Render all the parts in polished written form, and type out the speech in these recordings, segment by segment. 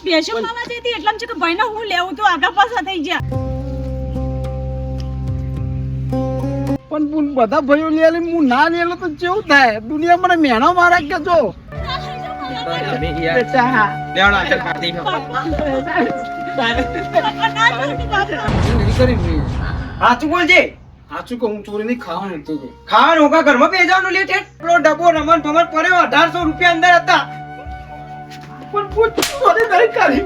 બેસો ખાવા જતી એટલામ છે કે ભાઈને હું લેવું તો આગા પાછા થઈ ગયા. પણ બધા ભાઈઓ લે લે હું ના લેલો તો કેવું થાય? દુનિયા મને મેણો મારે કે જો બેટા સાચું બોલજે. સાચું કહું ચોરી નહીં ખાવાનું તો ખાવાનું હોગા ઘરમાં બેસવાનું લે ઠેઠ. પેલો ડબ્બો રમણ ભમણ પડ્યો 1800 રૂપિયા અંદર હતા. પણ પૂછ ચોરી નહીં કરી.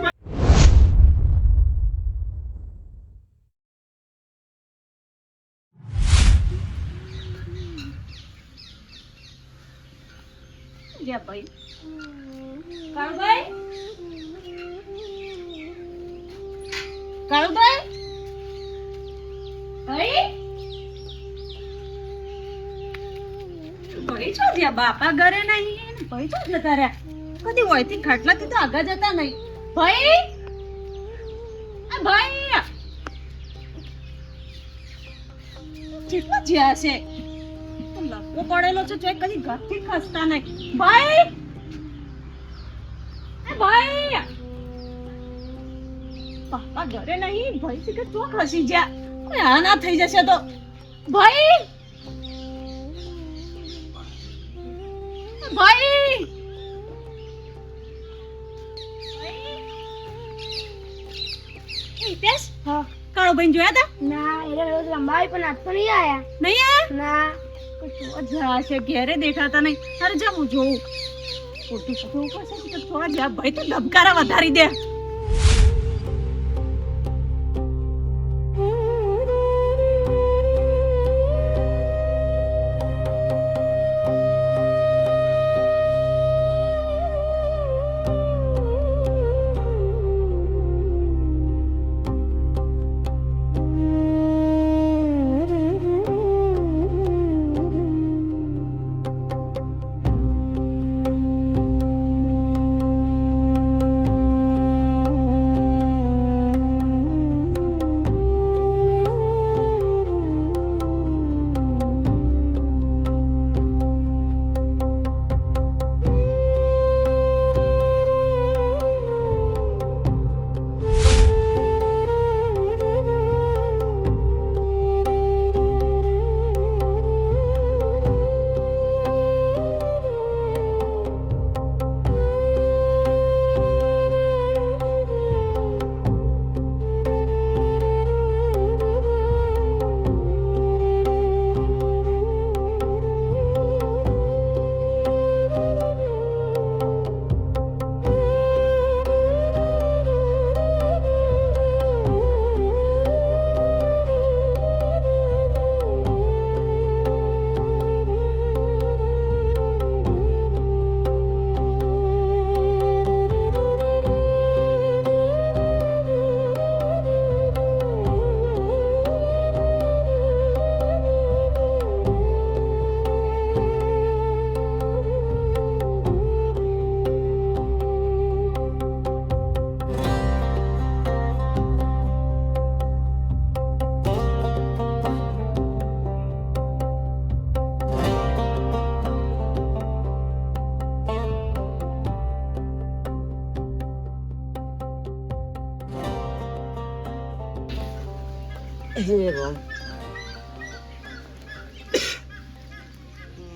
લે ભાઈ કાળુભાઈ કાળુભાઈ ભાઈ ભાઈ છો ત્યાં બાપા ઘરે નહીં ભાઈ છો જતા રહ્યા કદી હોયથી ખાટલાથી તો આગળ જતા નહીં ભાઈ આ ભાઈ કેટલા જ્યા છે લખવો પડેલો છે ચોય કદી ઘરથી ખસતા નહીં ભાઈ એ ભાઈ પાપા ઘરે નહીં ભાઈ થી કે તો ખસી જા કોઈ આ ના થઈ જશે તો ભાઈ ભાઈ હિતેશ હા કાળો ભાઈ જોયા તા ના એ રોજ લંબાઈ પણ આજ તો નહીં આયા નહીં આયા ના જા છે ઘેરે દેખાતા નહીં અરે જા હું જોઉં ખોટું જોવું પડશે કે થોડા જા ભાઈ તો ધબકારા વધારી દે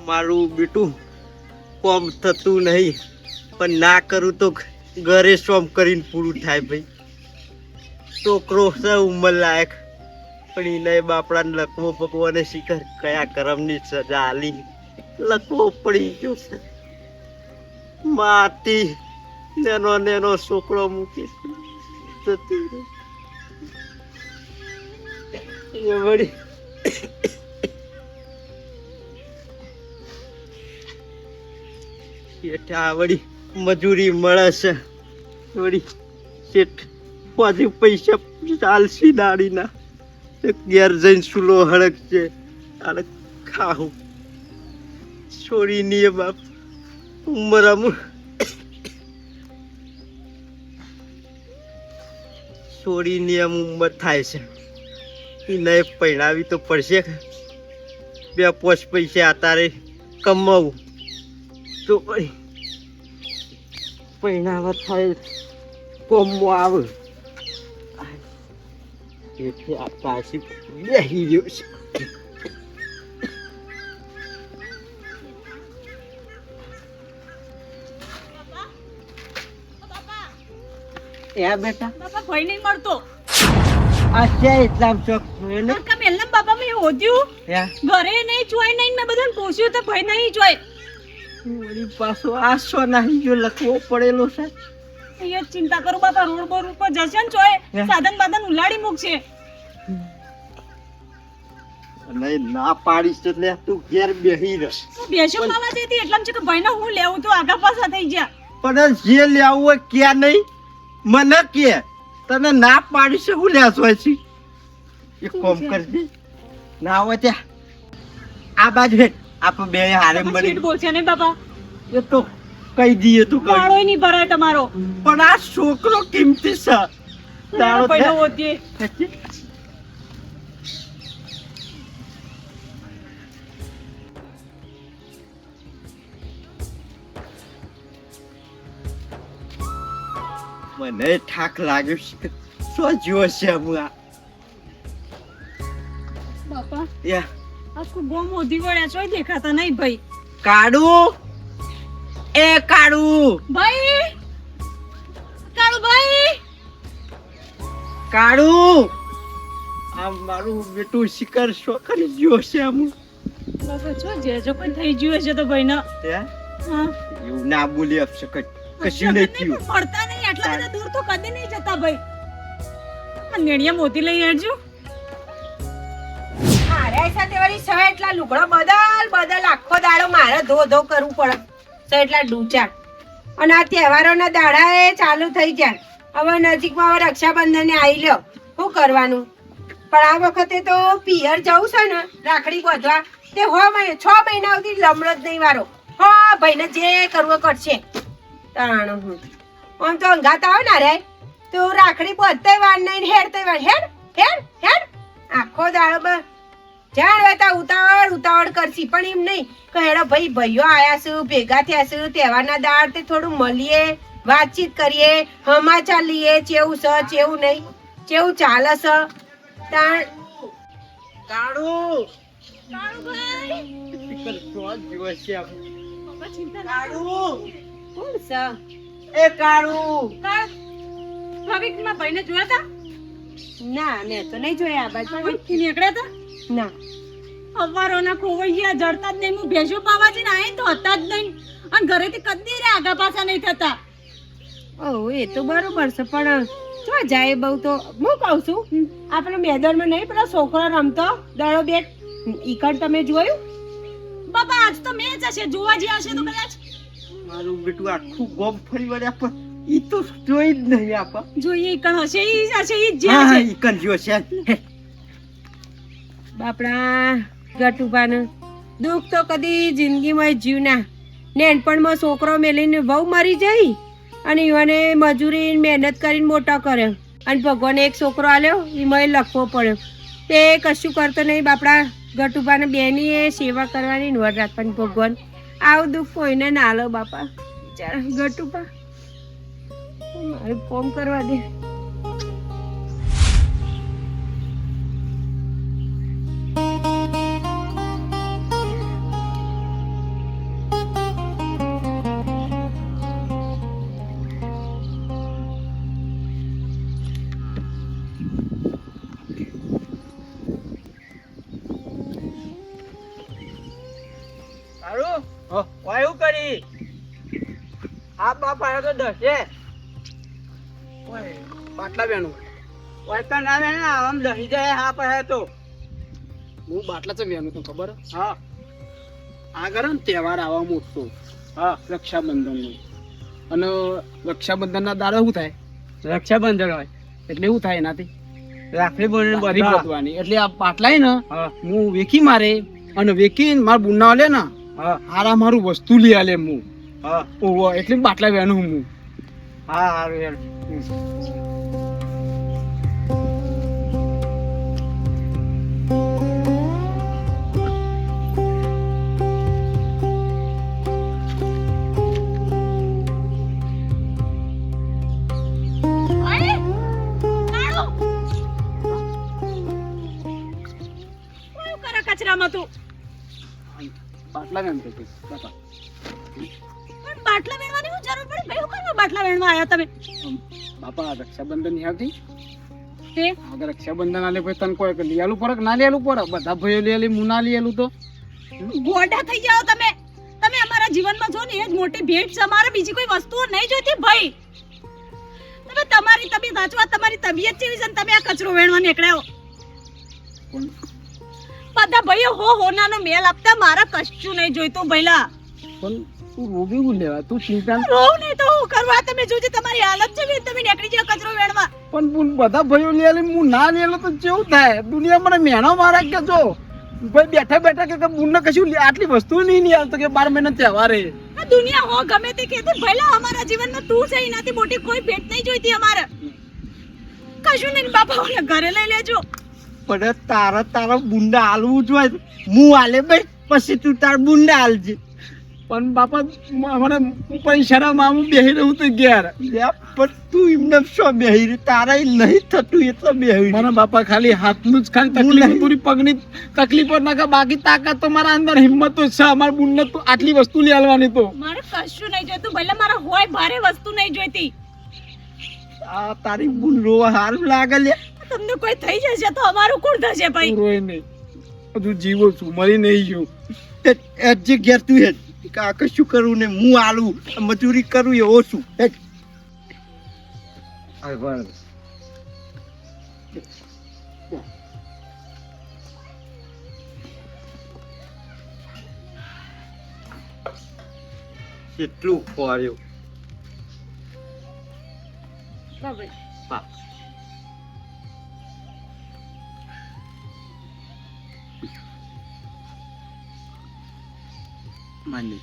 મારું બેટું કોમ થતું નહીં પણ ના કરું તો ઘરે સોમ કરીને પૂરું થાય ભાઈ. છોકરો છે ઉંમર લાયક પણ એને બાપડાને લખવો ભગવાને શીખર કયા કરમની સજા આલી લખવો પડી ગયો છે. માતી નેનો નેનો છોકરો મૂકી જતી રહી. એ વળી શેઠા વળી મજૂરી મળે છે વળી શેઠ પાછી પૈસા ચાલશી દાડીના ઘેર જઈને સુલો હળક છે અને ખાવું છોડી ની બાપ ઉંમર અમુક છોડીની આમ ઉંમર થાય છે એને પહેણાવી તો પડશે. 2-5 પૈસા અત્યારે કમાવું તો પહેણાવા થાય કોમમાં આવે એટલે આ પાછી બેસી ગયો છે. એ બેટા બાપા ભાઈ નહીં મળતો. આ છે એટલામ ચોક ને કાકા મેલમ બાપા મેં હોદ્યું હે ઘરે નહીં જોઈ નહીં મેં બધાને પૂછ્યું તો ભાઈ નહીં જોઈ. વળી પાછો આ સો નહીં જો લખવો પડેલો છે. એ ચિંતા કરું બાપા રોડ બોર ઉપર જશે ને જોઈ હે? સાધન બાધન ઉલાડી મૂકશે. અને ના પાડીશ એટલે તું ઘેર બેહી રહ. હું બેસો માવા જતી એટલામ છે કે ભાઈને હું લેવું તો આગા પાછા થઈ ગયા. પણ જે લેવું હોય ક્યાં નહીં મને કે તને ના પાડીશ હું લેશો છે. એક કામ કરજે ના હોય ત્યાં આ બાજુ હેઠ આપણે બે હારે બાપા મળી સીટ બોલશે નહીં બાપા. એ તો કહી દઈએ તું કહી વાળોય નહીં ભરાય તમારો. પણ આ છોકરો કિંમતી છે તારો ભાઈનો છે. હોદ્યે. મને ઠાક લાગ્યો છે કે શું જોયો છે હું આ બાપા યા આખું ગોમ હોધી વળ્યા છો દેખાતા નહીં ભાઈ. કાળુ એ કાળુ ભાઈ કાળુ ભાઈ કાળુ આ મારું બેટું શિકાર શું કરી ગયો છે આમ બાપા છો જે જો કોઈ થઈ ગયું હશે તો ભાઈ ના. હે હા એવું ના બોલી આપશે કશું નહીં થયું. મળતા નહીં આટલા બધા દૂર તો કદી નહીં જતા ભાઈ. આ નેડિયા મોતી લઈ આવજો. મારે સાથે વળી સ એટલા લુગડા બદલ આખો દાડો મારે ધો કરવું પડે સ એટલા ડૂચા અને આ તહેવારોના દાડા એ ચાલુ થઈ જાય. હવે નજીકમાં હવે રક્ષાબંધને આવી લ્યો શું કરવાનું. પણ આ વખતે તો પિયર જવું છે ને રાખડી બાંધવા તે 6 મહિના સુધી લમણો જ નહીં વારો. ભાઈને જે કરવું કરશે તાણ હું આમ તો અંગાત આવે ને રે તો રાખડી બાંધતાય વાર નહીં હેડતાય વાર હેડ આખો દાડો જાણ વેતા ઉતાવળ કરશી. પણ એમ નહીં કે હેડો ભાઈ ભાઈઓ આયા છું ભેગા થયા છું તહેવારના દાડ તે થોડું મળીએ વાતચીત કરીએ સમાચાર લઈએ ચેવું છે ચેવું નહીં ચેવું ચાલે છે તાણ કાળુ કાળુ ભાઈ શિકાર શું જોયો છે આમ બાપા ચિંતા ના કરો. કાળુ કોણ છે? એ કાળુ ભાભી મારા ભાઈને જોયા હતા. ના મેં તો નહીં જોયા આ બાજુ. અહીંથી નીકળ્યા હતા. ના અવારોના ખોવૈયા જડતા જ નહીં. હું ભેંસો પાવા જઈને આઈ તો હતા જ નહીં. અને ઘરેથી કદી રે આગા પાછા નહીં થતા. ઓહ એ તો બરોબર છે પણ જો જાય બહુ તો હું કહું છું આપણે મેદાનમાં નહીં પેલા છોકરો રમતો દડો બેટ ઈકડ તમે જોયું? બાપા આજ તો મેચ હશે જોવા જ્યાં હશે તો કદાચ મારું બેટું આખું ગોમ ફરી વળ્યા પણ ઈ તો જોઈ જ નહીં આપા. જોઈએ કણ હશે ઈ હશે ઈ જ હા હશે. ઈ કરજો છે. બાપડા ગટુબાને દુઃખ તો કદી જિંદગીમાં જીવ ના. નેનપણમાં છોકરો મેલીને વહુ મરી જઈ અને ઈવાને મજૂરી મહેનત કરીને મોટો કર્યો અને ભગવાને એક છોકરો આલ્યો એમાં લખવો પડ્યો તે કશું કરતો નહીં. બાપડા ગટુબાને બેની એ સેવા કરવાની નોર રાખવાની. ભગવાન આવું દુઃખ કોઈને ના આલો બાપા. બિચારા ગટુબા મારે કોમ કરવા દે. કાળુ વાયુ કરી આ બાપા તો દસે ઓય બાટલા બેનું વાયકા ના ને આમ દહી જાય હા પાસે તો હું બાટલા છે બેનું તને ખબર હે? હા આગળ ને તહેવાર આવવા મોટો હા રક્ષાબંધનનો અને રક્ષાબંધનના દાડા શું થાય રક્ષાબંધન હોય એટલે શું થાય એનાથી રાખડી બોલીને રાખડી બધા બાંધવાની. એટલે આ પાટલાય ને હા હું વેકી મારે અને વેકીને મારા બુના લે ને હા હારા મારું વસ્તુ લઈ આલે હું હા ઓહો એટલે બાટલા બેનું હું હા હારું યાર મહિનામાં તું બાટલા કેમ છે બાપા? પણ બાટલા વેણવાની શું જરૂર પડી ભાઈ? હું કરવા બાટલા વેણવા આવ્યા તમે? બાપા રક્ષાબંધન નહીં આવતી? તે અગર રક્ષાબંધન આલે ભાઈ તને કોઈ લઈ આલું પડે કે ના લઈ આલું પડે? બધા ભાઈઓ લઈ આલી, હું ના લઈ આલું તો ગોડા થઈ જાઓ તમે. તમે અમારા જીવનમાં છો ને એ જ મોટી ભેટ છે. અમારે બીજી કોઈ વસ્તુઓ નહીં જોઈતી ભાઈ. તમે તમારી તબિયત સાચવા, તમારી તબિયત કેવી છે ને તમે આ કચરો વેણવા નીકળ્યા. પણ બધા ભાઈઓ હોનાનો મેલ આપતા, મારા કશું નહીં જોઈતું ભઈલા. પણ તું રોબી હું લેવા? તું ચિંતા રોવ નહીં તો હું કરવા? તમે જોજો તમારી હાલત છે તમે નીકળી જાઓ કચરો વેણવા. પણ બધા ભાઈઓ લઈ આલી, હું ના લઈ આલું તો કેવું થાય? દુનિયા મને મેણો મારા કે જો ભાઈ બેઠા બેઠા કે બુનને કશું આટલી વસ્તુ નહીં લઈ આવતો કે 12 મહિના તહેવારે. આ દુનિયા હો ગમે તે કહેતી ભઈલા, અમારા જીવનમાં તું છે એનાથી મોટી કોઈ ભેટ નહીં જોઈતી અમારે. કશું નહીં બાપા, ઓલા ઘરે લઈ લેજો. પણ તારા બુંડા હાલવું જોઈએ. હું હાલે ભાઈ, પછી તું તાર બુંડા હાલજે. પણ બાપા મને પૈસા માં હું બેહી રહું તો ઘેર. પણ તું એમને શું બેહી રહ્યું? તારા નહીં થતું એટલે બેહી મને બાપા ખાલી હાથનું જ ખાલી તકલીફ, પૂરી પગની તકલીફ ના કે બાકી તાકાત તો મારા અંદર હિંમત તો છે. અમારા બુનને તો આટલી વસ્તુ લઈ આવવાની તો મારે કશું નહીં જોઈતું ભઈલા, મારા હોય ભારે વસ્તુ નહીં જોઈતી. આ તારી બુન રોવા હારું લાગે લે. તમને કોઈ થઈ જશે તો અમારું કોણ થશે ભાઈ? રોય નહીં, હજુ જીવો છું, મરી નહીં ગયું. જે ઘેર તું હેડ કાકા શું કરું ને હું આલું મજૂરી કરું એવો છું. કેટલું ફર્યો બાપ. માની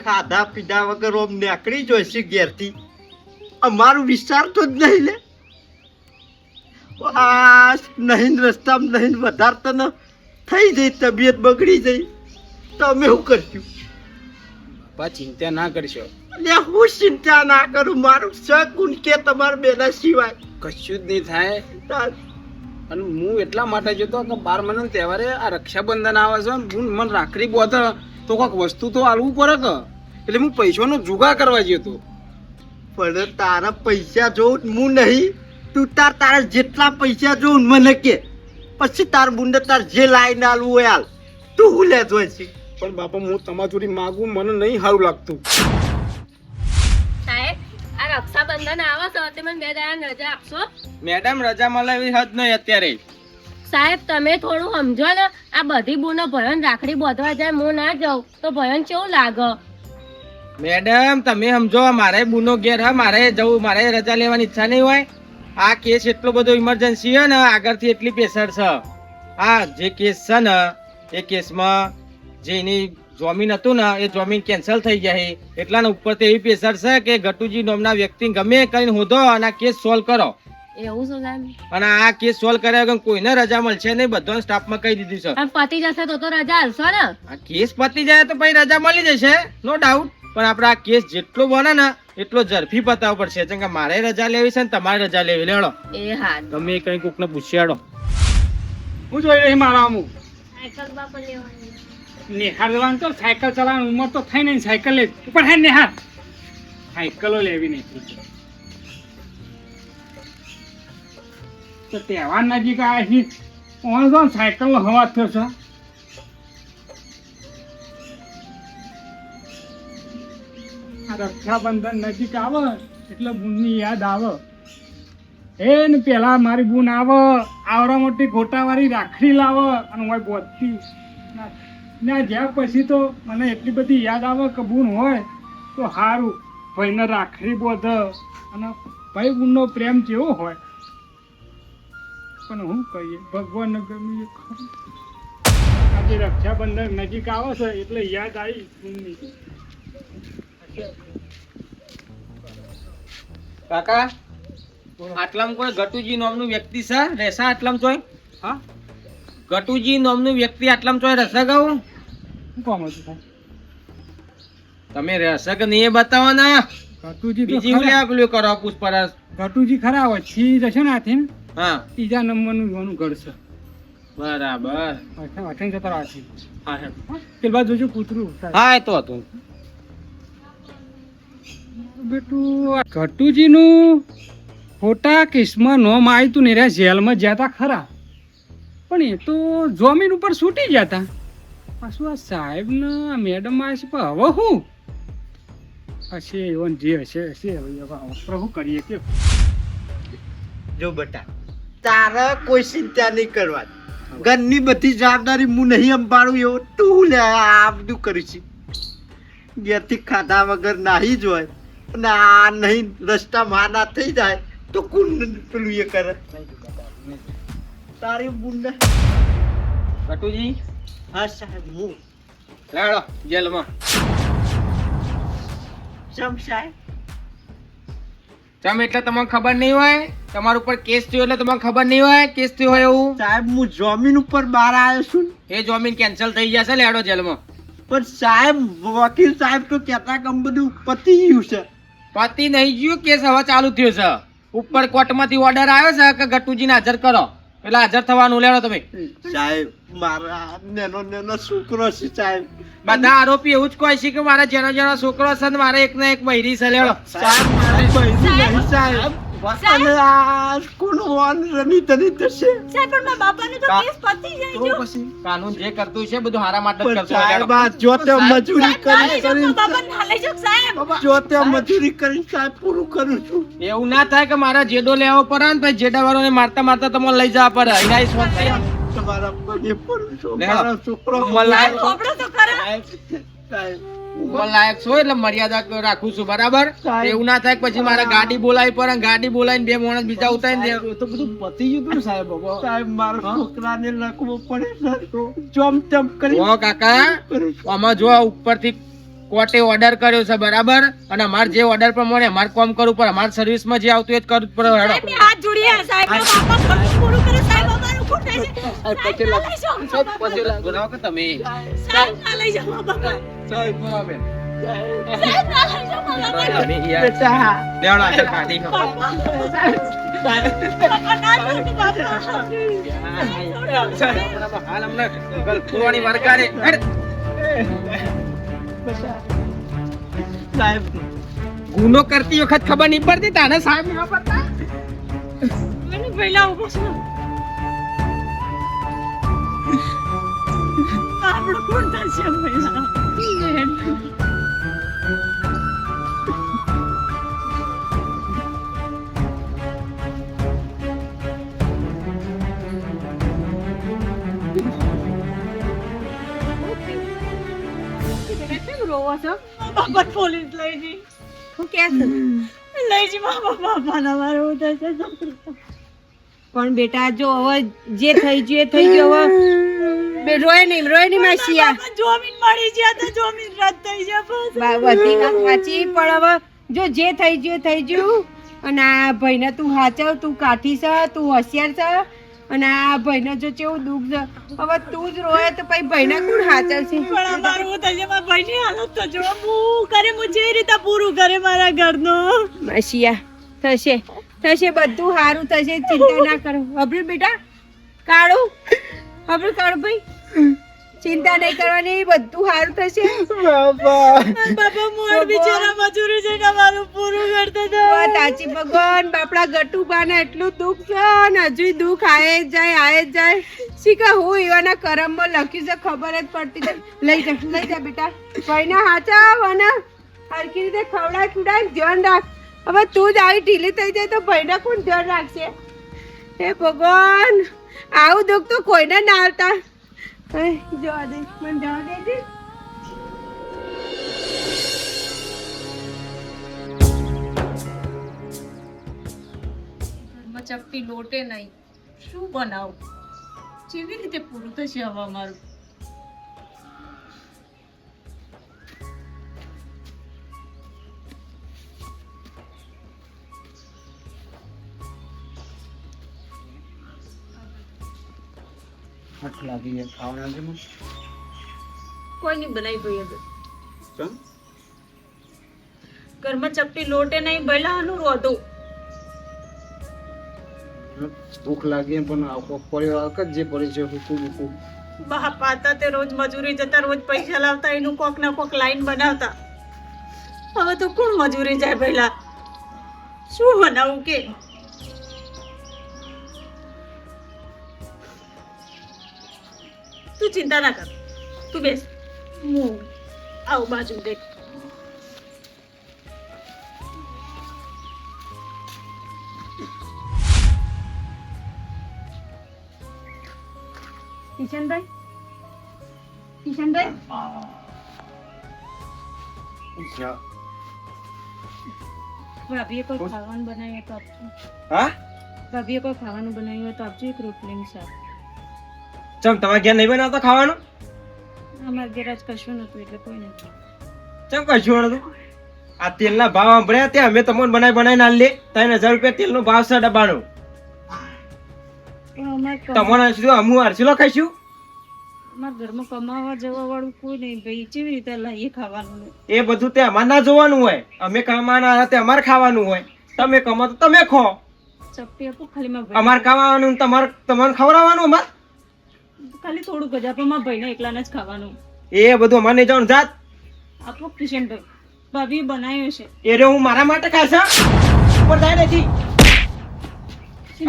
ખાધા પીધા વગર ઓમ નીકળી જોઈશે ઘેરથી. અમારું વિચાર તો જ નહીં લે. આ નહીં રસ્તામાં નહીં વધારતા ને થઈ જઈ, તબિયત બગડી જઈ તો અમે શું કરશું? બા ચિંતા ના કરશો. લે હું ચિંતા ના કરું, મારું શકુન કે તમારા બેના સિવાય કશું જ નહીં થાય. તાર અને હું એટલા માટે જોતો કે 12 મહિનાનો તહેવારે આ રક્ષાબંધન આવે છે, બુન મને રાખડી બોધે તો કોઈક વસ્તુ તો આલવું પડે કે, એટલે હું પૈસાનો જુગાર કરવા જતો. પણ તારા પૈસા જોઉં હું નહીં, તું તારા જેટલા પૈસા જોઉં મને કે, પછી તાર બુંડે તાર જે લાઈને આલવું હોય હાલ. તું હું લે જોઈ છે? પણ બાપા હું તમારી જોડી માગું, મને નહીં સારું લાગતું. સાહેબ આ રક્ષાબંધન આવે છે તે મને 2 દાડા રજા આપશો? મેડમ રજા મળે એવી હદ નહીં અત્યારે. સાહેબ તમે થોડું સમજો ને, આ બધી બુનો ભયન રાખડી બાંધવા જાય, હું ના જાઉં તો ભયન કેવું લાગે? મેડમ તમે સમજો, મારે બુનો ઘેર હા, મારે જવું, મારે રજા લેવાની ઈચ્છા નહીં હોય. આ કેસ એટલો બધો ઇમરજન્સી છે ને, આગળથી એટલી પ્રેશર છે. આ જે કેસ છે ને એ કેસમાં જે એની જમીન હતું ને એ જમીન કેન્સલ થઈ જાય, એટલાના ઉપર તો એવી પ્રેશર છે કે ગટુજી નામના વ્યક્તિ ગમે કરીને હોધો અને આ કેસ સોલ્વ કરો. એવું છે સાહેબ? અને આ કેસ સોલ્વ કર્યા વગર કોઈને રજા મળશે નહીં, બધા સ્ટાફમાં કહી દીધું છે. અને પતી જશે તો રજા હાલશો ને? આ કેસ પતી જાય તો પછી રજા મળી જશે, નો ડાઉટ. પણ આપણે આ કેસ જેટલો બને ને એટલો ઝડપી પતાવવો પડશે, કેમ કે મારે રજા લેવી છે ને તમારે રજા લેવી. લેડો એ હા, તમે કઈ કોકને પૂછ્યાડો. હું જોઈ રહી મારા અમુક સાયકલ બાપા લેવાની. નિહાર જવાનું તો સાયકલ ચલાવવાની ઉંમર તો થઈ નહીં, સાયકલ લે પણ હે નિહાર સાયકલો લેવી નહીં. તો તહેવાર નજીક આવ્યા છે, ઓણ તો સાયકલનો હવા થયો છે. આ રક્ષાબંધન નજીક આવે એટલે બુનની યાદ આવે. એ ને પેલા મારી બુન આવે, આવડા મોટી ગોટાવાળી રાખડી લાવે અને હું બોધતી ના જ્યાં પછી તો મને એટલી બધી યાદ આવે કે બુન હોય તો સારું, ભાઈને રાખડી બોધે અને ભાઈ બુનનો પ્રેમ કેવો હોય. પણ હું કહીએ ભગવાનને ગમ્યું એ ખરું. આજે રક્ષાબંધન નજીક આવે છે એટલે યાદ આવી બુનની. કાકા આટલામાં કોઈ ગટુજી નામનું વ્યક્તિ છે રહેશે? આટલામાં ચોય હા ગટુજી નામનું વ્યક્તિ આટલામાં ચોય રહેશે? કહું શું કામ હતું સાહેબ? તમે રહેશે કે નહીં એ બતાવો ને. ઘટુજી તો બીજી હું ખરા. લે પેલું કરો પૂછપરછ. ઘટુજી ખરા હોય છી જશે ને આથી હા ત્રીજા નંબરનું જોવાનું ઘર છે. બરાબર. અઠાઈ જતા રાખી. હા હેડ. પેલી બાજુ જોજો કૂતરું. હા એ તો હતું. બેટું ઘટુજીનું ખોટા કેસમાં નોમ આવ્યું તું ને રે જેલમાં જ્યાં તા ખરા, પણ એ તો જમીન ઉપર છૂટી ગયા તા. પાછું આ સાહેબ ને મેડમ આવે છે, પણ હવે શું હશે એવન જે હશે હશે. હવે આપણે શું કરીએ કે જો બેટા, તારે કોઈ ચિંતા નહીં કરવાની. ઘરની બધી જવાબદારી હું નહીં સંભાળું એવું તું લે આ બધું કરીશ. ઘેરથી ખાધા વગર નાહી જ હોય અને આ નહીં રસ્તા માના થઈ જાય તો કોણ પેલું એ કરે? તારી બુંડા. ગટુજી હા સાહેબ, હું લેડો જેલમાં. ચમ સાહેબ? ચમ એટલે તમને ખબર નહીં હોય? તમારા ઉપર કેસ થયો એટલે તમને ખબર નહીં હોય કેસ થયો હોય એવું? સાહેબ હું જમીન ઉપર બહાર આવ્યો છું ને. એ જમીન કેન્સલ થઈ જશે. લેડો જેલમાં. પણ સાહેબ વકીલ સાહેબ તો કહેતા કે આમ બધું પતી ગયું છે. પતિ નહીં ગયું, કેસ હવે ચાલુ થયો છે. ઉપર કોર્ટમાંથી ઓર્ડર આવ્યો છે કે ગટુજીને હાજર કરો, એટલે હાજર થવાનું. લેડો તમે. સાહેબ મારા નેનો નેનો છોકરો છે સાહેબ. બધા આરોપી એવું જ કહે છે કે મારા જેનો જેનો છોકરો છે ને મારે એક ને એક બૈરી છે. લેડો. સાહેબ મારી બહેરી નહીં સાહેબ. અને આ કોણ વાન રમી તની થશે? સાહેબ પણ મારા બાપાને તો કેસ પતી જાય તો જો. પછી કાનૂન જે કરતું છે બધું હારા માટે જ પણ કરતું હોય. સાહેબ લેડો. આ જો તે મજૂરી સાહેબ, ના લઈ કરી જાઓ, કરી મારા બાપાને ના લઈ જાઓ, સાહેબ. જો તે મજૂરી કરી સાહેબ પૂરું કરું છું. એવું ના થાય કે મારા જેડો લેવો પડે ને પછી જેડા વાળોને મારતા મારતા તમને લઈ જવા પડે. એના ઈ સ્વાદ થાય. તમારા પગે પડું છું. લે. મારા છોકરો મલાય. થોભડો તો ખરા. સાહેબ ઉંમર લાયક છો એટલે મર્યાદા રાખું છું, બરાબર? સાહેબ. એવું ના થાય કે પછી મારે ગાડી બોલાવી પડે, ગાડી બોલાવીને બે માણસ બીજા ઉતારીને દે. તો બધું પતી ગયું તું ને સાહેબ. સાહેબ મારા છોકરાને લખવો પડે છે. જોમ તેમ કરી ઓ કાકા, કરું છું. આમાં જો ઉપરથી કોર્ટે ઓર્ડર કર્યો છે, બરાબર? અને અમારે જે ઓર્ડર પ્રમાણે અમારે કામ કરવું પડે, અમારે સર્વિસમાં જે આવતું એ જ કરવું પડે. હેડો. સાહેબ, મેં હાથ જોડીએ. સાહેબ, મારા બાપા ખર્ચ પૂરું કરે. સાહેબ, અમારું ખોટ થાય છે. સાહેબ, ના લઈ જાઓ, મારા બાપા. પછી બોલાવો કે તમે. સાહેબ, ના લઈ જાઓ, મારા બાપા. સાહેબ, બરાબર. સાહેબ, ના લઈ જાઓ, મારા બાપા. તમે યાર. બેટા લેવડો આગળ કાઢી ખાઓ. બાપા, ના છોડો, બાપા. હાલ અમને ગલફુવાની વરગાડે. હેડ. સાહેબ ગુનો કરતી વખત ખબર નહીં પડતી તાને સાહેબ ના પડતા. મને પહેલા ઉભો છો. આપણો કોણ થશે પહેલા? બાપા પોલીસ લઈ જી. શું કે છે? લઈ જી મારા બાપાના મારું થશે. પણ બેટા જો હવે જે થઈ ગયું એ થઈ ગયું. હવે બે રોય નહીં મારી શિયા. બાપા જમીન મળી ગયા તો જમીન રદ થઈ જાય બસ. બધી વાત સાચી, પણ હવે જો જે થઈ ગયું એ થઈ ગયું. અને આ ભાઈને તું હાચવ, તું કાઠી છે, તું હોશિયાર છે. અને આ ભાઈને જો કેવું દુઃખ છે, હવે તું જ રોય તો પછી ભાઈને કોણ હાચવશે? પણ અમારું હું થશે મારા ભાઈની હાલત તો જો હું કરે હું જે રીતે પૂરું કરે મારા ઘરનો. શિયા થશે થશે, બધું સારું થશે, ચિંતા ના કરો. હબરું બેટા કાળું, હબરું કાળું ભાઈ, ચિંતા નહીં કરવાની, બધું સારું થશે. બાપા મોર બિચારા મજૂરી છે ને મારું પૂરું કરતા હતા. વાત સાચી. ભગવાન બાપડા ગટુબાને એટલું દુઃખ છે ને હજુ દુઃખ આયે જ જાય. શીખા હું એવાના કરમમાં લખ્યું છે ખબર જ પડતી નથી. લઈ જા બેટા, ભાઈને હાચવ અને હરખી રીતે ખવડાય ખવડાય ધ્યાન રાખ. હવે તું જ આવી ઢીલી થઈ જાય તો ભાઈને કોણ ધ્યાન રાખશે? હે ભગવાન, આવું દુઃખ તો કોઈને ના આવતા. જવા દે, મને જવા દેજે. ચપટી લોટે નહીં, શું બનાવું? કેવી રીતે પૂરું થશે હવે અમારું? કોઈ નહીં બનાવી ભાઈ હવે. ઘરમાં ચપટી લોટે નહીં ભલાનું રોધું. ભૂખ લાગી પણ પરિવાર જે પડે છે હું બાપા હતા તે રોજ મજૂરી જતા રોજ પૈસા લાવતા એનું કોક ના કોક લાઈન બનાવતા. હવે તો કોણ મજૂરી જાય પહેલા શું બનાવું કે તું ચિંતા ના કર, તું બેસ, હું આવું બાજુ દેખ. કિશનભાઈ, કિશનભાઈ, ભાભીએ કોઈ ખાવાનું બનાવ્યું તો આપજો. હા ભાભીએ કોઈ ખાવાનું બનાવ્યું હોય તો આપજો, એક રોટલીનું શાક. ચમ તમારે ઘેર નહીં બનાવતા ખાવાનું? અમારા ઘેર આજ કશું નતું એટલે કોઈ નથી. ચમ કશું નતું? આ તેલના ભાવ સાંભળ્યા તે અમે તમને બનાવી ના લે 3000 રૂપિયા તેલનો ભાવ છે ડબ્બાનો. પણ અમારે તમારે શું અમુ અરસીલો ખાઈશું? અમારા ઘરમાં કમાવા જવા વાળું કોઈ નહીં ભાઈ, કેવી રીતે લાવીએ ખાવાનું? એ બધું તે અમારે ના જોવાનું હોય. અમે કમાવાના તે અમારે ખાવાનું હોય. તમે કમાઓ તો તમે ખો, ચપટી આપો ખાલી મારા અમારે ખાવાનું ને તમારે તમારે ખવડાવવાનું. અમારે ખાલી થોડુંક જ આપો, મારા ભાઈને એકલાને જ ખાવાનું. એ બધું અમારે નહીં જવાનું. જાત આપો કિશનભાઈ, ભાભીએ બનાવ્યું છે. એ રે હું મારા માટે ખાશે ઉપર જાય નથી.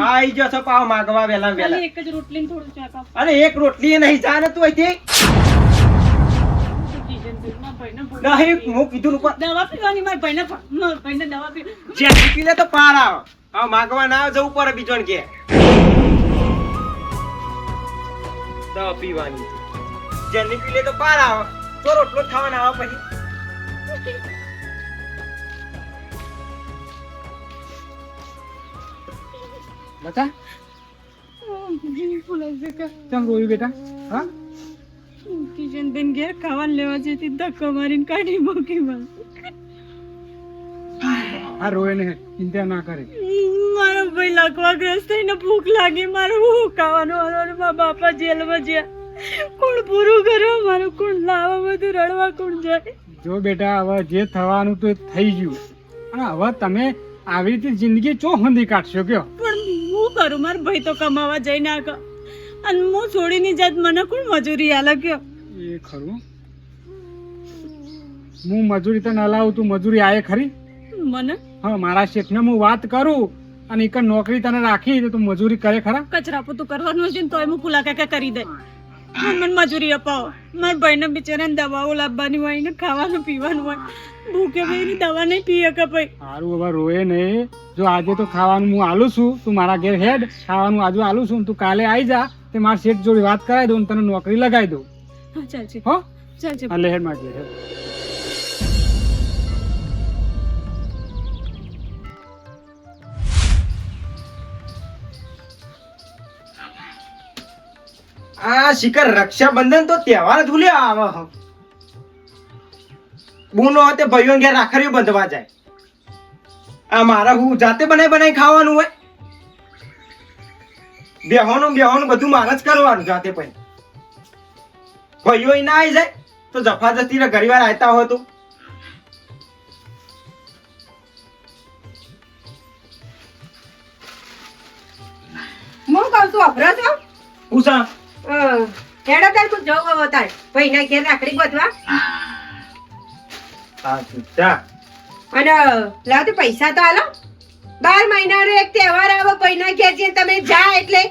આઈ ગયો છો પાવ માગવા વેલા વેલા. ખાલી એક જ રોટલી ને થોડું શાક આપો. અરે એક રોટલી એ નહીં જા ને તું અહીંથી કિશનભાઈ, મારા ભાઈને ભૂખ નહીં. લાગી. હું કીધું ઉપર દવા પીવાની, મારા ભાઈને દવા પી. જ્યાં પીલે તો પાર આવે. હવે માગવા ના જવું પડે બીજોને કે દવા પીવાની. જેની પીલે તો પાર આવે તો રોટલો જ ખાવાના આવે પછી. બતા કેમ રોયું બેટા? હા કિશનભાઈ ઘેર ખાવાનું લેવા જતી ધક્કો મારીને કાઢી મૂકી મને. આ રોય ને ચિંતા ના કરે. મારો ભાઈ લકવાગ્રસ્ત થઈને ભૂખ લાગી, મારું હું ખાવાનું હલવાનું. મારા બાપા જેલમાં ગયા, કોણ પૂરું કરે મારું? કોણ લાવે બધું? રડવા કોણ જાય? જો બેટા હવે જે થવાનું તો એ થઈ ગયું, અને હવે તમે આવી રીતે જિંદગી ચો હંધી કાઢશો કયો? પણ હું કરું? મારો ભાઈ તો કમાવા જઈ ના કર, અને હું છોડીની જાત મને કોણ મજૂરી આલે કયો? એ ખરું, હું મજૂરી તો ના લાવું, તું મજૂરી આયે ખરી? મને હા, મારા શેઠને હું વાત કરું અને એક નોકરી તને રાખી તો તું મજૂરી કરે ખરા? કચરા પોતું કરવાનું છે ને તોય હું પુલા કાકા કરી દે. મને મજૂરી અપાવો. મારા ભાઈને બિચારાને દવાઓ લાવવાની હોય ને ખાવાનું પીવાનું હોય. ભૂખે ભાઈ દવા નહીં પી શકે ભાઈ. સારું, હવે રોએ નહીં. જો આજે તો ખાવાનું હું આલું છું, તું મારા ઘેર હેડ, ખાવાનું આજુ આલું છું, તું કાલે આવી જા, તે મારા શેઠ જોડે વાત કરાવી દઉં, તને નોકરી લગાવી દઉં. હા ચાલશે, હો ચાલશે. એટલે હેડ મારા ઘેર હેડ. આ શિખર રક્ષાબંધન તો તહેવાર જ ભૂલ્યા આવે. બુનો તે ભાઈઓ ઘેર રાખડીઓ બંધવા જાય. આ મારા હું જાતે બનાવી ખાવાનું હોય. બેહોનું બધું મારે જ કરવાનું જાતે. પછી ભાઈઓ ના આવી જાય તો જફાજસ્તી ને ઘણી વાર આવતા હોય તો હું કહું છું અભરો છો ઉષા હેડો તાર તું જવું હવે તાર ભાઈના ઘેર રાખડી બધવા. હા જા. અને લાવ તે પૈસા તો હાલો. 12 મહિનાનો એક તહેવાર આવે, ભાઈના ઘેર જઈને તમે જા એટલે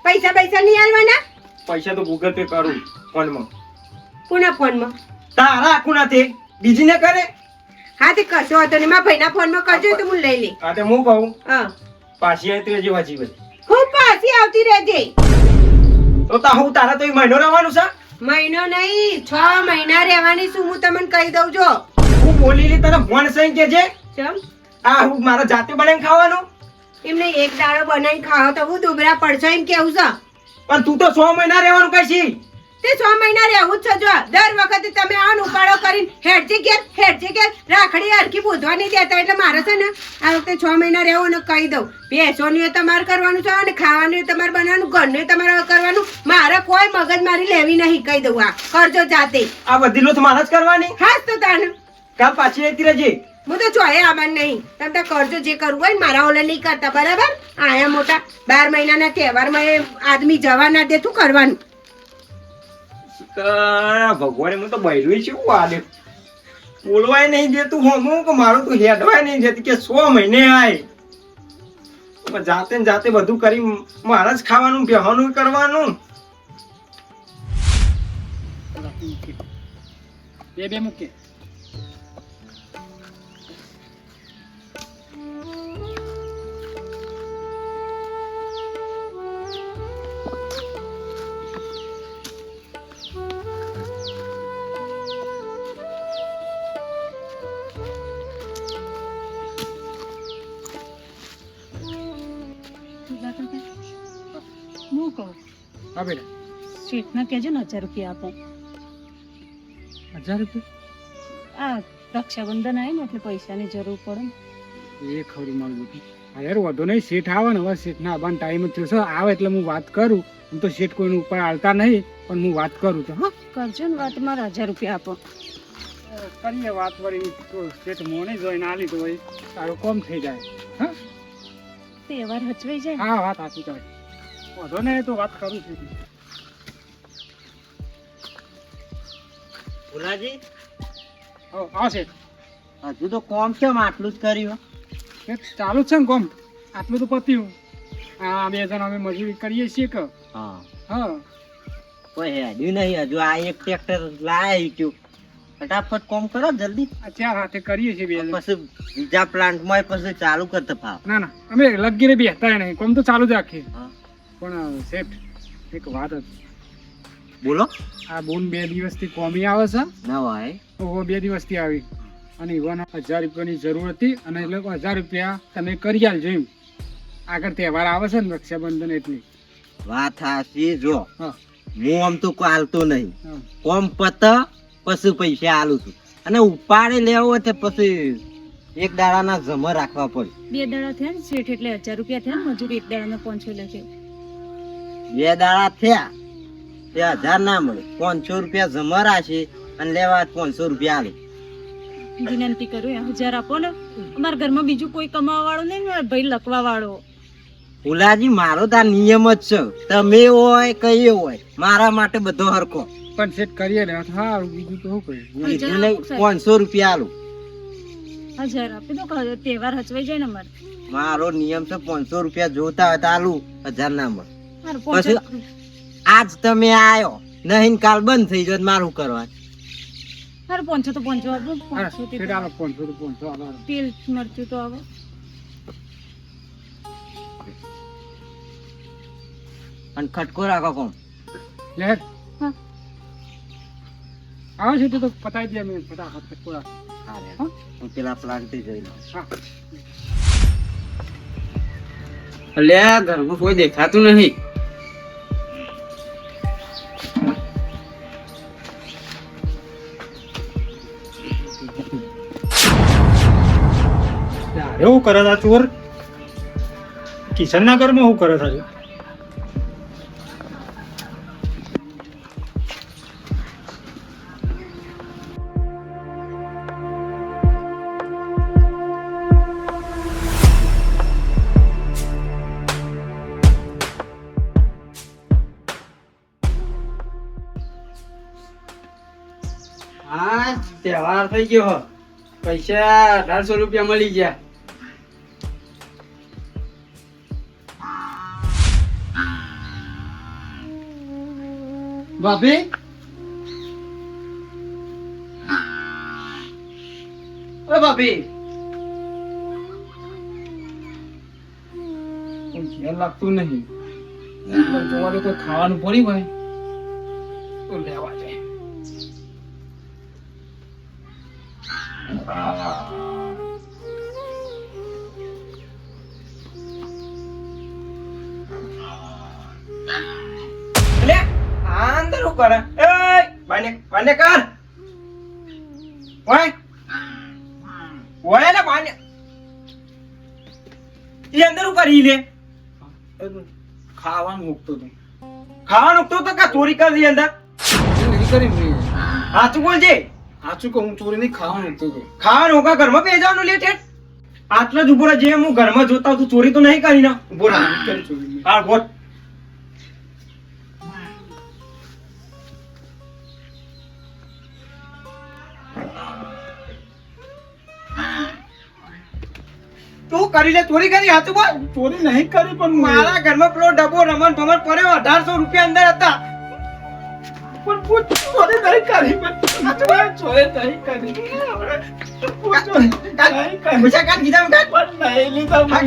પૈસા નહીં આલવાના. પૈસા તો ગૂગલ પે કરું ફોનમાં. કોના ફોનમાં? તારા આખુનાથી બીજી ને કરે. હા તે કશો હતો ને, મારા ભાઈના ફોનમાં કરજો તો હું લઈ લે. હા તે હું કહું હા, પાછી આવી તો હજી વાંચી બધી. હું પાછી આવતી રહેજે. તો હું તારા તો એ મહિનો રહેવાનું છે. મહિનો નહીં, 6 મહિના રહેવાની છું હું, તમને કહી દઉં જો. હું બોલીલી તને ફોન સહી કે છે. ચમ આ હું મારા જાતે બનાવીને ખાવાનું. એમને એક દાડો બનાવીને ખાઓ તો હું દુબળા પડશો એમ કેવું છે? પણ તું તો 6 મહિના રહેવાનું કહે છે. તે 6 મહિના રહેવું જ છે. જો દર વખતે તમે આનો ઉપાડો કરીને હેડજે ઘેર રાખડી હરખી બોધવા નહીં દેતા, એટલે મારે છે ને આ વખતે 6 મહિના રહેવું ને કહી દઉં. ભેંસોનું તમારે કરવાનું છે અને ખાવાનું તમારે બનાવવાનું, ઘરનું તમારે કરવાનું. મારે કોઈ મગજ મારી લેવી નહીં, કહી દઉં. આ કરજો જાતે. આ બધી લોથ મારા જ કરવાની. હા તો તાને કાલ પાછી આવતી રહેજે. હું તો ચોયે આવવાનું નહીં. તમે તો કરજો જે કરવું હોય ને, મારા ઓલે નહીં કરતા, બરાબર? આયા મોટા 12 મહિનાના તહેવારમાં એ આદમી જવા ના દે, શું કરવાનું? ભગવાને હું તો બૈરું છું આલે બોલવાય નહીં દેતું હું કે મારું તો હેડવાય નહીં દેતી કે 100 મહિને આય જાતે ને જાતે બધું કરી મારે જ ખાવાનું બેહવાનું કરવાનું. બે મૂકે હું કહું હા બેટા શેઠને કહેજો ને 1000 રૂપિયા આપો. 1000 રૂપિયા આ રક્ષાબંધન આવે ને એટલે પૈસાની જરૂર પડે ને. એ ખરું મારું બેટું. હા યાર વધુ નહીં, શેઠ આવે ને, હવે શેઠના આવવાનો ટાઈમ જ થયો છે. આવે એટલે હું વાત કરું. હું તો શેઠ કોઈનું ઉપર આવતા નહીં, પણ હું વાત કરું તો હા કરજો ને વાત, મારા 1000 રૂપિયા આપો. કરીએ વાત વળી. તો શેઠ મોને જોઈને આલી તો ભાઈ તારું કોમ થઈ જાય. હા તહેવાર હચવાઈ જાય. હા વાત સાચી કહે. વધુ નહીં તો વાત કરું છું. ભુલાજી હા શેઠ હજુ તો કોમ કેમ આટલું જ કર્યું? શેઠ ચાલુ જ છે ને કોમ, આટલું તો પત્યું. આ 2 જણ અમે મજૂરી કરીએ છીએ કે હા હા કોઈ હેડ્યું નહીં હજુ. આ એક ટ્રેક્ટર લાયા છું, ફટાફટ કોમ કરો જલ્દી. આ 4 હાથે કરીએ છીએ 2 જણ. પછી બીજા પ્લાન્ટમાં પછી ચાલુ કરતા ફાવ. ના ના અમે લગીરે બેસતા નહીં, કોમ તો ચાલુ જ રાખીએ. હા પણ શેઠ એક વાત હતી. બોલો. આ બોન 2 દિવસથી કોમી આવે છે. ના હોય. ઓહો 2 દિવસથી આવી અને ઈવન 1000 રૂપિયાની જરૂર હતી અને એટલે 1000 રૂપિયા તમે કરી આલજો એમ. આગળ તહેવાર આવે છે ને રક્ષાબંધન એટલી વાત સાચી. જો હા હું આમ તો હાલતો નહીં, હા કોમ પત પછી પૈસા આલું છું. અને ઉપાડી લેવો હોય તો પછી એક દાડાના જમા રાખવા પડે. 2 દાડા થયા ને શેઠ એટલે 1000 રૂપિયા થયા ને, મજૂરી 1 દાડાના 500 લખે. 2 દાડા થયા તે 1000 ના મળે. 500 રૂપિયા જમા રાખે અને લેવા 500 રૂપિયા આલે. વિનંતી કરું 1000 આપો ને. અમારા ઘરમાં બીજું કોઈ કમાવા વાળો નહીં ને, ભાઈ લખવા વાળો. ફુલાજી મારો તો આ નિયમ જ છે, તમે હોય કઈ હોય મારા માટે બધો હરખો. પણ સેટ કરીએ ને હા બીજું તો શું કરીએ. બીજું નહીં, 500 રૂપિયા આલું. 1000 આપી દો, તહેવાર હચવાઈ જાય ને અમારે. મારો નિયમ છે 500 રૂપિયા જોતા હોય તો આલું, 1000 ના મળે. મારે પછી 500 આજ તમે આયો નહીં કાલ બંધ થઈ જાય મારું કરવા. મારે 500 તો 500 આપો. હા 500 સેટ આલો 500 તો 500 આલો. તેલ મરચું તો આવે. અને ખટકો રાખો કોમ. લે હા આવે છે તો પતાવી દે અમે ફટાફટ પૂરા. હા હું પેલા પ્લાન્ટ થી જોઈ લઉં. હા અલ્યા ઘરમાં કોઈ દેખાતું નહીં. એવું કરે છે ચોર. કિશનના ઘરમાં શું કરે છે? હા તહેવાર થઈ ગયો, પૈસા 1800 રૂપિયા મળી ગયા. ભાભી ઓ ભાભી ઘેર લાગતું નહીં. જોવાનું કોઈ ખાવાનું પડ્યું હોય તો લેવા જાય. લે આ અંદર શું કરે? એ બાને કર ઓય ઓય લે બાને ઈ અંદર શું કરી લે? ખાવાનું મૂકતો તો ખાવાનું મૂકતો તો કા ચોરી કરી અંદર? નહીં કરી સાચું બોલજે. સાચું કહું, ચોરી નહીં ખાવાનું હતું તો. ખાવાનું હોકા ઘરમાં પે જવાનું લે ઠેઠ. આટલો જ ઉભો રહે, જે હું ઘરમાં જોતા હોઉં તું ચોરી તો નહીં કરી ના. ઉભો રહે. કરી ચોરી નહીં. હા બોલ. તું કરી લે, ચોરી કરી, હાચું બોલ. ચોરી નહીં કરી પણ મારા ઘરમાં પેલો ડબ્બો રમણ ભમણ પડ્યો 1800 રૂપિયા અંદર હતા. પણ હું ચોરી નહીં કરી પણ ચોરી નહીં કરી. પૈસા કાઢ, કીધા કાઢ. પણ નહીં લીધા હા,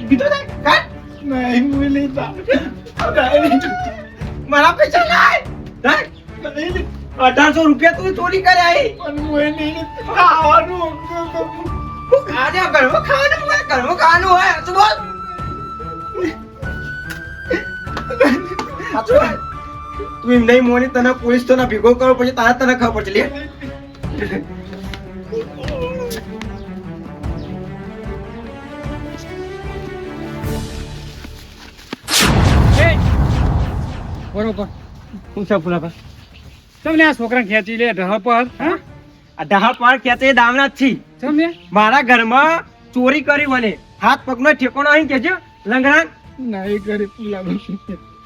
કીધું ને, કાઢ. નહીં હું લીધા. મારા પૈસા લાય. લાય. 1800 રૂપિયા તું ચોરી કરે આવી. પણ હું નહીં ખાવાનું હતું. આજે ઘરમાં ખાવાનું હોય, ઘરમાં ખાવાનું હોય, હાચું બોલ. હાચું બોલ. તું એમ નહીં મોની, તને પોલીસ તો ના ભેગો કરવો પછી તારા તને ખબર પડશે લે. બરોબર. હું છે પુલા પર તમને આ છોકરા ખેંચી લે ઢહ પર. હા આ ઢહાળ પાર ખેંચે એ દામના જ છી. તમને મારા ઘરમાં ચોરી કરી મને હાથ પગનો ઠેકોનો અહીં કેજો લંગડા. નહીં કરી પુલા.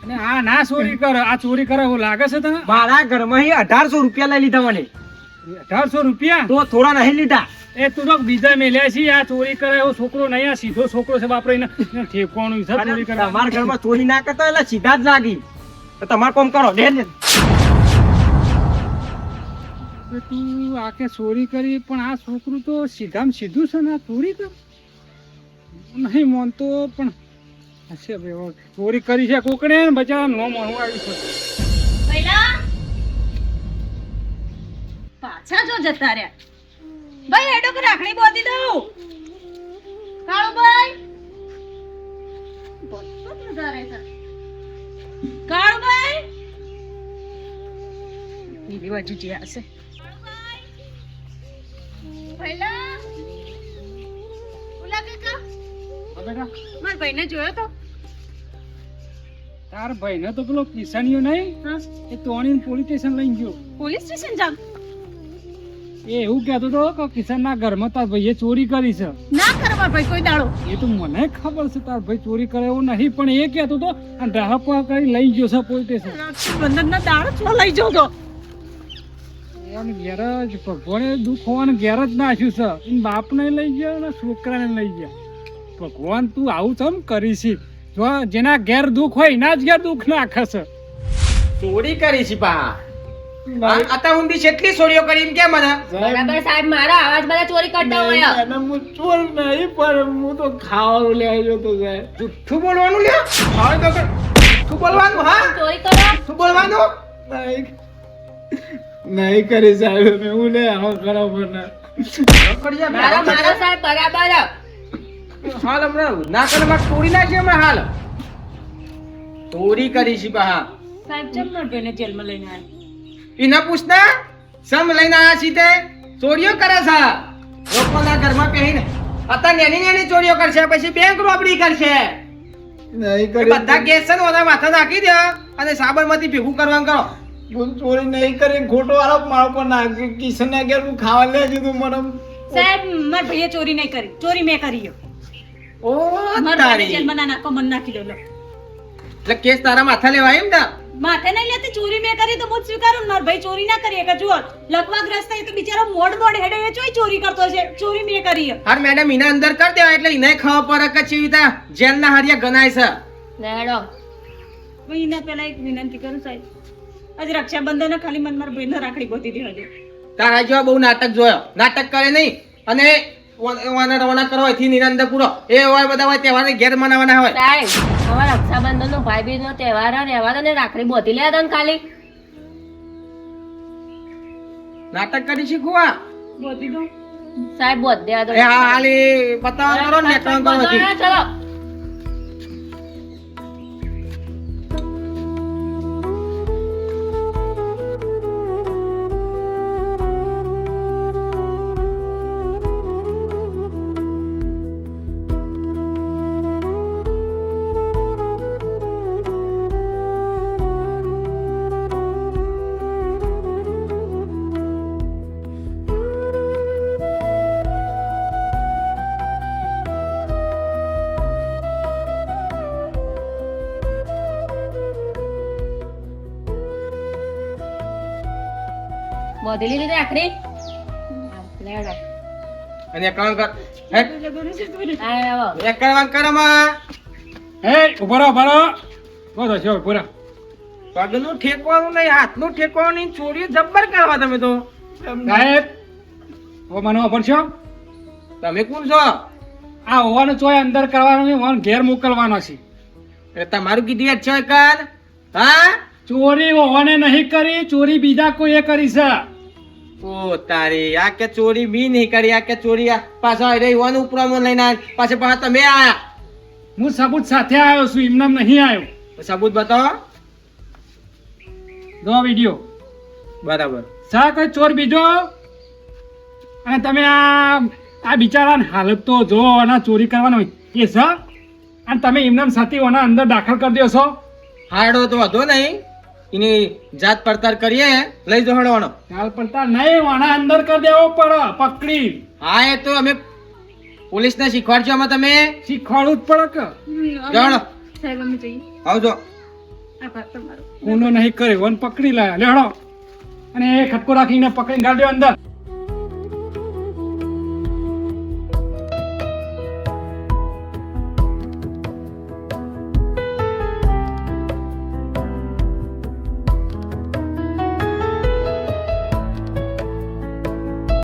અને આ ના ચોરી કરે, આ ચોરી કરે એવું લાગે છે તને? મારા ઘરમાં 1800 રૂપિયા લઈ લીધા મને. 1800 રૂપિયા? તો થોડા નહીં લીધા. એ તું તો બીજા મેલ્યા છે. આ ચોરી કરે એવો છોકરો નહીં, આ સીધો છોકરો છે બાપરે. એને ઠેકવાનું છે ચોરી કરે. તમારા ઘરમાં ચોરી ના કરતા એટલે સીધા જ લાગી. તો તમારે કોમ કરો લે ને. હવે તું આખે ચોરી કરી પણ આ છોકરું તો સીધામાં સીધું છે ને. આ ચોરી કર નહીં માનતો પણ હશે ભાઈ. હવે ચોરી કરી છે કોકડે ને બચારા નો માનવું આવ્યું છે. પહેલા પાછા જો જતા રહ્યા. ભાઈ હેડો કે રાખડી બાંધી દઉં. કાળુભાઈ બસો જતા રહેતા. કાળુભાઈ બીજી બાજુ જે હશે. પહેલા ઓલા કાકા હા બેટા, મારા ભાઈને જોયો તો. તાર ભાઈને તો પેલો કિસાનીઓ નહીં, હા, એ તોણીને પોલીસ સ્ટેશન લઈ ગયો. પોલીસ સ્ટેશન જામ. એ એવું કહેતો હતો કે કિસાનના ઘરમાં તાર ભાઈએ ચોરી કરી છે. ના કરવા ભાઈ કોઈ દાડો. એ તો મને ખબર છે તાર ભાઈ ચોરી કરે એવું નહીં, પણ એ કહેતો હતો આ ડહાપા કરી લઈ ગયો છે પોલીસ સ્ટેશન. રક્ષાબંધનના દાડો છો લઈ જાવ તો. એમ ઘેર જ ભગવાને દુઃખ હોવાનું ઘેર જ નાખ્યું છે. એમ બાપને લઈ ગયા ને છોકરાને લઈ ગયા. ભગવાન તું આવું ચમ કરીશ? જો જેના ઘેર દુઃખ હોય એના જ ઘેર દુઃખ નાખે છે. ચોરી કરી છે પા. આતા ઊંધી કેટલી ચોરીઓ કરી એમ કેમ મને? બરાબર સાહેબ, મારા આવાજ બધા ચોરી કરતા હોય. હું ચોર નહીં પણ હું તો ખાવાનું લઈ ગયો તો સાહેબ. જુઠ્ઠું બોલવાનું લ્યો. હવે તો જુઠ્ઠું બોલવાનું. હા, ચોરી કરો. જુઠ્ઠું બોલવાનું. નહીં કરી સાહેબ, મેં હું નહીં આવો બરાબર ના. મારો મારો સાહેબ બરાબર. હાલ હમણાં ના કરે મારે ચોરી નાખી હમણાં હાલ. ચોરી કરી છે પા. સાહેબ ચમ મારા ભાઈને જેલમાં લઈને આવ્યા. એને પૂછના સમ લઈને આયા છીએ તે ચોરીઓ કરે છે લોકોના ઘરમાં પહેરીને. અત્યારે નાની નાની ચોરીઓ કરશે, પછી બેંક રોબડી કરશે. નહીં એ બધા કેસ છે ને ઓના માથે નાખી દે અને સાબરમતી ભેગું કરવાનું કરો. ચોરી નહીં કરી, ખોટો આરોપ મારો પર નાખી. કિશન ના ઘેર હું ખાવા લઈ જતું મને. સાહેબ મારા ભાઈએ ચોરી નહીં કરી, ચોરી મેં કરી. ઓ મારા ભાઈને તારી. જેલમાં ના નાખો, મને નાખી દો લો. એટલે કેસ તારા માથે લેવાય એમ ને? માથે નહીં લેતી, ચોરી મેં કરી તો હું જ સ્વીકારું. મારા ભાઈ ચોરી ના કરી કે જુઓ લકવાગ્રસ્ત થાય તો બિચારો મોડ હેડે એ ચોરી કરતો છે. ચોરી મેં કરી. હાર મેડમ એને અંદર કરી દેવાય એટલે એને ખબર પડે કે ચેવી રીતે જેલના હારિયા ગણાય છે. લેડો. હું એના પહેલા એક વિનંતી કરું સાહેબ, આજે રક્ષાબંધન ખાલી મને મારા ભાઈને રાખડી બાંધી દેવા. તારા જેવા બહુ નાટક જોયો. નાટક કરે નહીં અને વાના રવાના કરો એથી નિરંદર પૂરો એ હોય બધા હોય તહેવાર ઘેર મનાવવાના હોય. સાહેબ, હવે રક્ષાબંધન નો ભાઈ બીજ નો તહેવાર રહેવા દો ને, રાખડી બોધી લે દો ને ખાલી. નાટક કરી શીખવા. બાંધી દઉં. સાહેબ બોધ દે દો. એ હા હાલી બતાવવાનું કરો ને નેટવર્ક કરો એથી. ચલો. બોધી લીધી રાખડી લેવડો અને એકાઉન્ટ કર હેટ આવો એકાઉન્ટ કરમાં એ ઉભા રહો બોલો છો પૂરા પગનું ઠેકવાનું નહીં હાથનું ઠેકવાનું નહીં ચોરીઓ જબ્બર કરવા તમે તો સાહેબ હવે મને ખબર છો તમે કોણ છો આ હોવાનો ચોય અંદર કરવાનો નહીં હોવાનો ઘેર મોકલવાનો છે એ તમારું કીધું યાદ છે કાન હા ચોરી હોવાને નહીં કરી ચોરી બીજા કોઈએ કરી છે ઓ તારી આ કે ચોરી બી નહીં કરી આ કે ચોરી પાછા રહી હોવાનું ઉપરામાં લઈને આવ્યા. પાછા તમે આયા હું સબૂત સાથે આવ્યો છું એમનામ નહીં આવ્યો સબૂત બતાવો દો વિડીયો બરાબર સા કોઈ ચોર બીજો અને તમે આ બિચારાને હાલત તો જો આના ચોરી કરવાનો એ છે અને તમે એમનામ સાથે ઓના અંદર દાખલ કરી દો છો હાડો તો વધો નહીં એની જાત પડતાલ કરીએ લઈ જો હડવાનો ચાલ પડતા નહીં ઓના અંદર કરી દેવો પડે પકડી હા એ તો અમે પોલીસને શીખવાડજો આમાં તમે શીખવાડવું જ પડે કે જાણો સાહેબ અમે જઈએ આવજો આભાર તમારો ઊંડો નહીં કરે વન પકડી લાયા લેડો અને એ ખટકો રાખીને પકડીને ગાડ્યો અંદર